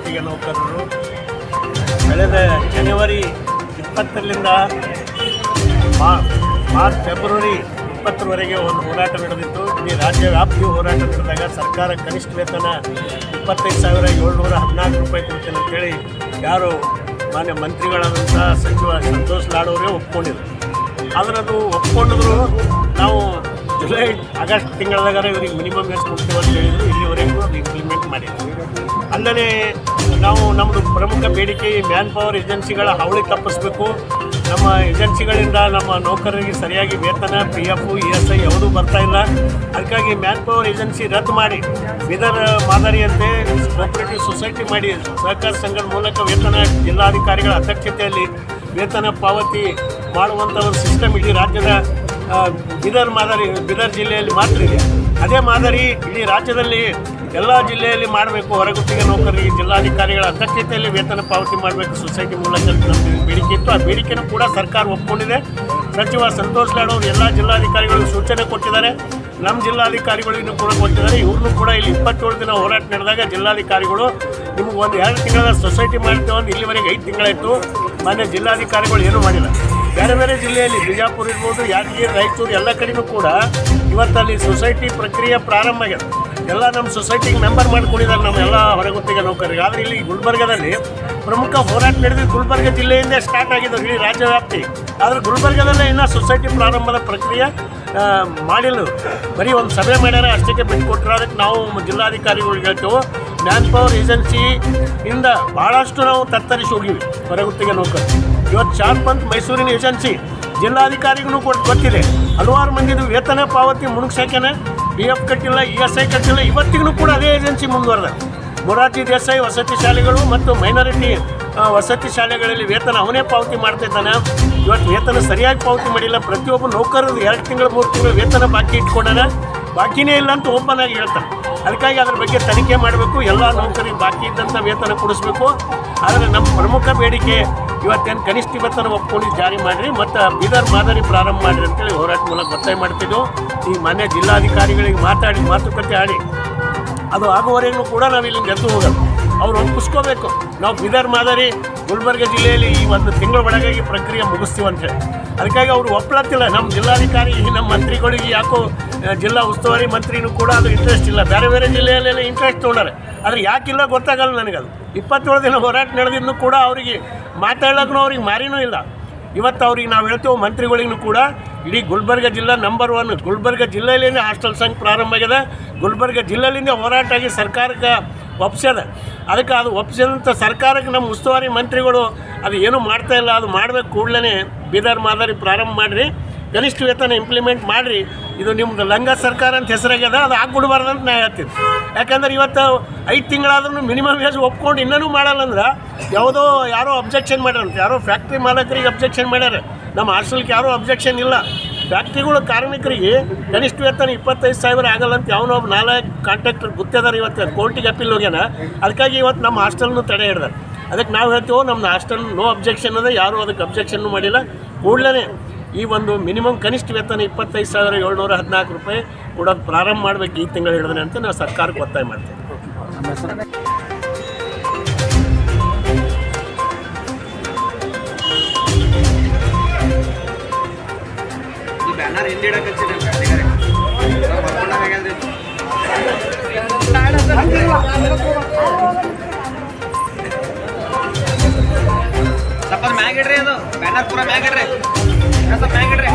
ಹೊರಗುತ್ತಿಗೆ ನೌಕರರು ಕಳೆದ ಜನವರಿ 20ರಿಂದ ಮಾರ್ಚ್ ಫೆಬ್ರವರಿ 20ರವರೆಗೆ ಒಂದು ಹೋರಾಟ ನಡೆದಿತ್ತು. ಈ ರಾಜ್ಯ ವ್ಯಾಪ್ತಿ ಹೋರಾಟ ನಡೆದಾಗ ಸರ್ಕಾರ ಕನಿಷ್ಠ ವೇತನ 25,714 ರೂಪಾಯಿ ಕೊಡ್ತೇನೆ ಅಂತೇಳಿ ಯಾರು ಮಾನ್ಯ ಮಂತ್ರಿಗಳಾದಂಥ ಸಚಿವ ಸಂತೋಷ್ ಲಾಡ್ ಅವರೇ ಒಪ್ಕೊಂಡಿದ್ರು. ಆದರೆ ಅದು ಒಪ್ಕೊಂಡಿದ್ರು ನಾವು ಜುಲೈ ಆಗಸ್ಟ್ ತಿಂಗಳಾಗ ಇವರಿಗೆ ಮಿನಿಮಮ್ ಎಷ್ಟು ಕೊಡ್ತೇವೆ ಅಂತ ಹೇಳಿದ್ರು. ಇಲ್ಲಿವರೆಗೂ ಅದು ಇಂಪ್ಲಿಮೆಂಟ್ ಮಾಡಿದ್ರು. ಅಲ್ಲದೆ ನಾವು ನಮ್ಮದು ಪ್ರಮುಖ ಬೇಡಿಕೆ ಮ್ಯಾನ್ ಪವರ್ ಏಜೆನ್ಸಿಗಳ ಹಾವಳಿ ತಪ್ಪಿಸಬೇಕು. ನಮ್ಮ ಏಜೆನ್ಸಿಗಳಿಂದ ನಮ್ಮ ನೌಕರರಿಗೆ ಸರಿಯಾಗಿ ವೇತನ PF ESI ಯಾವುದೂ ಬರ್ತಾಯಿಲ್ಲ. ಅದಕ್ಕಾಗಿ ಮ್ಯಾನ್ ಪವರ್ ಏಜೆನ್ಸಿ ರದ್ದು ಮಾಡಿ ಬೀದರ್ ಮಾದರಿಯಂತೆ ಕೋಆಪರೇಟಿವ್ ಸೊಸೈಟಿ ಮಾಡಿ ಸಹಕಾರ ಸಂಘದ ಮೂಲಕ ವೇತನ ಜಿಲ್ಲಾಧಿಕಾರಿಗಳ ಅಧ್ಯಕ್ಷತೆಯಲ್ಲಿ ವೇತನ ಪಾವತಿ ಮಾಡುವಂಥ ಒಂದು ಸಿಸ್ಟಮ್ ಇಡೀ ರಾಜ್ಯದ ಬೀದರ್ ಜಿಲ್ಲೆಯಲ್ಲಿ ಮಾತ್ರ ಇದೆ. ಅದೇ ಮಾದರಿ ಇಡೀ ರಾಜ್ಯದಲ್ಲಿ ಎಲ್ಲ ಜಿಲ್ಲೆಯಲ್ಲಿ ಮಾಡಬೇಕು. ಹೊರಗುತ್ತಿಗೆ ನೌಕರರಿಗೆ ಜಿಲ್ಲಾಧಿಕಾರಿಗಳ ಅಧ್ಯಕ್ಷತೆಯಲ್ಲಿ ವೇತನ ಪಾವತಿ ಮಾಡಬೇಕು ಸೊಸೈಟಿ ಮೂಲಕ ನಮ್ಮದು ಬೇಡಿಕೆ ಇತ್ತು. ಆ ಬೇಡಿಕೆನೂ ಕೂಡ ಸರ್ಕಾರ ಒಪ್ಕೊಂಡಿದೆ. ಸಚಿವ ಸಂತೋಷ್ ಲಾಡ್ ಅವರು ಎಲ್ಲ ಜಿಲ್ಲಾಧಿಕಾರಿಗಳಿಗೆ ಸೂಚನೆ ಕೊಟ್ಟಿದ್ದಾರೆ. ನಮ್ಮ ಜಿಲ್ಲಾಧಿಕಾರಿಗಳಿಗೂ ಕೂಡ ಕೊಟ್ಟಿದ್ದಾರೆ. ಇವ್ರನ್ನೂ ಕೂಡ ಇಲ್ಲಿ 27 ದಿನ ಹೋರಾಟ ನಡೆದಾಗ ಜಿಲ್ಲಾಧಿಕಾರಿಗಳು ನಿಮಗೆ ಒಂದು 2 ತಿಂಗಳ ಸೊಸೈಟಿ ಮಾಡ್ತೇವೆ ಅಂತ ಇಲ್ಲಿವರೆಗೆ 5 ತಿಂಗಳಾಯಿತು. ಮಾನ್ಯ ಜಿಲ್ಲಾಧಿಕಾರಿಗಳು ಏನೂ ಮಾಡಿಲ್ಲ. ಬೇರೆ ಬೇರೆ ಜಿಲ್ಲೆಯಲ್ಲಿ ಬಿಜಾಪುರ ಇರ್ಬೋದು, ಯಾದಗಿರಿ, ರಾಯಚೂರು ಎಲ್ಲ ಕಡೆಯೂ ಕೂಡ ಇವತ್ತಲ್ಲಿ ಸೊಸೈಟಿ ಪ್ರಕ್ರಿಯೆ ಪ್ರಾರಂಭ ಆಗಿದೆ. ಎಲ್ಲ ನಮ್ಮ ಸೊಸೈಟಿಗೆ ಮೆಂಬರ್ ಮಾಡ್ಕೊಂಡಿದ್ದಾರೆ ನಮ್ಮ ಎಲ್ಲ ಹೊರಗುತ್ತಿಗೆ ನೌಕರರಿಗೆ. ಆದರೆ ಇಲ್ಲಿ ಗುಲ್ಬರ್ಗದಲ್ಲಿ ಪ್ರಮುಖ ಹೋರಾಟ ನಡೆದಿದ್ದು ಗುಲ್ಬರ್ಗ ಜಿಲ್ಲೆಯಿಂದ ಸ್ಟಾರ್ಟ್ ಆಗಿದ್ದು ಇಡೀ ರಾಜ್ಯ ವ್ಯಾಪ್ತಿ. ಆದರೆ ಗುಲ್ಬರ್ಗದಲ್ಲೇ ಇನ್ನೂ ಸೊಸೈಟಿ ಪ್ರಾರಂಭದ ಪ್ರಕ್ರಿಯೆ ಮಾಡಿಲ್ಲ. ಬರೀ ಒಂದು ಸಭೆ ಮಾಡ್ಯಾರ, ಅಷ್ಟಕ್ಕೆ ಬಿಟ್ಟುಕೊಟ್ರೆ. ಅದಕ್ಕೆ ನಾವು ಜಿಲ್ಲಾಧಿಕಾರಿಗಳಿಗೆ ಹೇಳ್ತೇವೆ, ಮ್ಯಾನ್ ಪವರ್ ಏಜೆನ್ಸಿಯಿಂದ ಭಾಳಷ್ಟು ನಾವು ತತ್ತರಿಸಿ ಹೋಗಿವಿ ಹೊರಗುತ್ತಿಗೆ ನೌಕರರು. ಇವತ್ತು ಶಾರ್ಪ್ ಅಂತ ಮೈಸೂರಿನ ಏಜೆನ್ಸಿ ಜಿಲ್ಲಾಧಿಕಾರಿಗೂ ಗೊತ್ತಿದೆ. ಹಲವಾರು ಮಂದಿದು ವೇತನ ಪಾವತಿ ಮುಣುಗ್ಸೋಕೆನೆ PF ಕಟ್ಟಿಲ್ಲ, ESI ಕಟ್ಟಿಲ್ಲ. ಇವತ್ತಿಗೂ ಕೂಡ ಅದೇ ಏಜೆನ್ಸಿ ಮುಂದುವರೆದ. ಮೊರಾರ್ಜಿ ದೇಸಾಯಿ ವಸತಿ ಶಾಲೆಗಳು ಮತ್ತು ಮೈನಾರಿಟಿ ವಸತಿ ಶಾಲೆಗಳಲ್ಲಿ ವೇತನ ಅವನೇ ಪಾವತಿ ಮಾಡ್ತಿದ್ದಾನೆ. ಇವತ್ತು ವೇತನ ಸರಿಯಾಗಿ ಪಾವತಿ ಮಾಡಿಲ್ಲ. ಪ್ರತಿಯೊಬ್ಬ ನೌಕರರು 2 ತಿಂಗಳು 3 ತಿಂಗಳು ವೇತನ ಬಾಕಿ ಇಟ್ಕೊಂಡಾನ. ಬಾಕಿನೇ ಇಲ್ಲ ಅಂತ ಓಪನ್ ಆಗಿ ಹೇಳ್ತಾರೆ. ಅದಕ್ಕಾಗಿ ಅದ್ರ ಬಗ್ಗೆ ತನಿಖೆ ಮಾಡಬೇಕು. ಎಲ್ಲ ನೌಕರಿಗೆ ಬಾಕಿ ಇದ್ದಂಥ ವೇತನ ಕೊಡಿಸ್ಬೇಕು. ಆದರೆ ನಮ್ಮ ಪ್ರಮುಖ ಬೇಡಿಕೆ ಇವತ್ತೇನು ಕನಿಷ್ಠ ವೇತನ ಒಪ್ಕೊಂಡು ಜಾರಿ ಮಾಡಿರಿ ಮತ್ತು ಬೀದರ್ ಮಾದರಿ ಪ್ರಾರಂಭ ಮಾಡಿರಿ ಅಂತೇಳಿ ಹೋರಾಟ ಮೂಲಕ ಒತ್ತಾಯ ಮಾಡ್ತಿದ್ದೆವು. ಈ ಮಾನ್ಯ ಜಿಲ್ಲಾಧಿಕಾರಿಗಳಿಗೆ ಮಾತುಕತೆ ಆಡಿ ಅದು ಆಗುವವರೆಗೂ ಕೂಡ ನಾವು ಇಲ್ಲಿಂದ ಎದ್ದು ಹೋಗೋದು. ಅವ್ರು ಒಪ್ಪಿಸ್ಕೋಬೇಕು. ನಾವು ಬೀದರ್ ಮಾದರಿ ಗುಲ್ಬರ್ಗ ಜಿಲ್ಲೆಯಲ್ಲಿ ಈ 1 ತಿಂಗಳ ಒಳಗಾಗಿ ಪ್ರಕ್ರಿಯೆ ಮುಗಿಸ್ತೀವಿ ಅಂತೇಳಿ. ಅದಕ್ಕಾಗಿ ಅವರು ಒಪ್ಪಲತ್ತಿಲ್ಲ. ನಮ್ಮ ಜಿಲ್ಲಾಧಿಕಾರಿ ನಮ್ಮ ಮಂತ್ರಿಗಳಿಗೆ ಯಾಕೋ ಜಿಲ್ಲಾ ಉಸ್ತುವಾರಿ ಮಂತ್ರಿನೂ ಕೂಡ ಅದು ಇಂಟ್ರೆಸ್ಟ್ ಇಲ್ಲ. ಬೇರೆ ಬೇರೆ ಜಿಲ್ಲೆಯಲ್ಲೆಲ್ಲ ಇಂಟ್ರೆಸ್ಟ್ ತೊಗೊಂಡಾರೆ. ಆದರೆ ಯಾಕಿಲ್ಲ ಗೊತ್ತಾಗಲ್ಲ ನನಗದು. 27 ದಿನ ಹೋರಾಟ ನಡೆದಿದ್ದು ಕೂಡ ಅವರಿಗೆ ಮಾತಾಡೋಕ್ಕೂ ಅವ್ರಿಗೆ ಮಾರಿನೂ ಇಲ್ಲ. ಇವತ್ತು ಅವ್ರಿಗೆ ನಾವು ಹೇಳ್ತೇವೆ ಮಂತ್ರಿಗಳಿಗೂ ಕೂಡ ಇಡೀ ಗುಲ್ಬರ್ಗ ಜಿಲ್ಲಾ ನಂಬರ್ 1. ಗುಲ್ಬರ್ಗ ಜಿಲ್ಲೆಯಲ್ಲೇ ಹಾಸ್ಟೆಲ್ ಸಂಘ ಪ್ರಾರಂಭ ಆಗಿದೆ. ಗುಲ್ಬರ್ಗ ಜಿಲ್ಲೆಯಿಂದ ಹೋರಾಟ ಆಗಿ ಸರ್ಕಾರಕ್ಕೆ ಒಪ್ಸ್ಯದ. ಅದಕ್ಕೆ ಅದು ಒಪ್ಸಿದಂಥ ಸರ್ಕಾರಕ್ಕೆ ನಮ್ಮ ಉಸ್ತುವಾರಿ ಮಂತ್ರಿಗಳು ಅದು ಏನೂ ಮಾಡ್ತಾಯಿಲ್ಲ. ಅದು ಮಾಡಬೇಕು. ಕೂಡಲೇ ಬೀದರ್ ಮಾದರಿ ಪ್ರಾರಂಭ ಮಾಡಿರಿ, ಕನಿಷ್ಠ ವೇತನ ಇಂಪ್ಲಿಮೆಂಟ್ ಮಾಡಿರಿ. ಇದು ನಿಮ್ಮದು ಲಂಗ ಸರ್ಕಾರ ಅಂತ ಹೆಸರಾಗ್ಯದ. ಅದು ಆಗ್ಬಿಡ್ಬಾರ್ದು ಅಂತ ನಾ ಹೇಳ್ತೀನಿ. ಯಾಕಂದ್ರೆ ಇವತ್ತು 5 ತಿಂಗಳಾದ್ರೂ ಮಿನಿಮಮ್ ವೇಜ್ ಒಪ್ಕೊಂಡು ಇನ್ನೂ ಮಾಡಲ್ಲಂದ್ರೆ ಯಾರೋ ಅಬ್ಜೆಕ್ಷನ್ ಮಾಡ್ಯಾರಂತ. ಯಾರೋ ಫ್ಯಾಕ್ಟ್ರಿ ಮಾಲಕರಿಗೆ ಅಬ್ಜೆಕ್ಷನ್ ಮಾಡ್ಯಾರ. ನಮ್ಮ ಹಾಸ್ಟೆಲ್ಗೆ ಯಾರೂ ಅಬ್ಜೆಕ್ಷನ್ ಇಲ್ಲ. ಫ್ಯಾಕ್ಟ್ರಿಗಳು ಕಾರ್ಮಿಕರಿಗೆ ಕನಿಷ್ಠ ವೇತನ 25,000 ಆಗಲ್ಲ ಅಂತ ಯಾವನೊಬ್ಬ 4 ಕಾಂಟ್ರಾಕ್ಟರ್ ಗುತ್ತಿದ್ದಾರೆ. ಇವತ್ತು ಕೋರ್ಟಿಗೆ ಅಪೀಲ್ ಹೋಗ್ಯಾನ. ಅದಕ್ಕಾಗಿ ಇವತ್ತು ನಮ್ಮ ಹಾಸ್ಟೆಲ್ನು ತಡೆ ಹಿಡ್ದಾರೆ. ಅದಕ್ಕೆ ನಾವು ಹೇಳ್ತೇವೆ ನಮ್ಮದು ಹಾಸ್ಟೆಲ್ ನೋ ಅಬ್ಜೆಕ್ಷನ್ ಅದ. ಯಾರೂ ಅದಕ್ಕೆ ಅಬ್ಜೆಕ್ಷನ್ನು ಮಾಡಿಲ್ಲ. ಕೂಡಲೇ ಈ ಒಂದು ಮಿನಿಮಮ್ ಕನಿಷ್ಠ ವೇತನ 25,714 ರೂಪಾಯಿ ಕೂಡ ಪ್ರಾರಂಭ ಮಾಡಬೇಕು ಈ ತಿಂಗಳು ಹಿಡಿದ್ರೆ ಅಂತ ನಾವು ಸರ್ಕಾರಕ್ಕೆ ಒತ್ತಾಯ ಮಾಡ್ತೇವೆ. ಸ್ವಲ್ಪ ಮ್ಯಾಗಿಡ್ರಿ, ಅದು ಬ್ಯಾನರ್ ಪೂರ ಮ್ಯಾಗಿಡ್ರಿ, ಸ್ವಲ್ಪ ಮ್ಯಾಗಿಡ್ರಿ.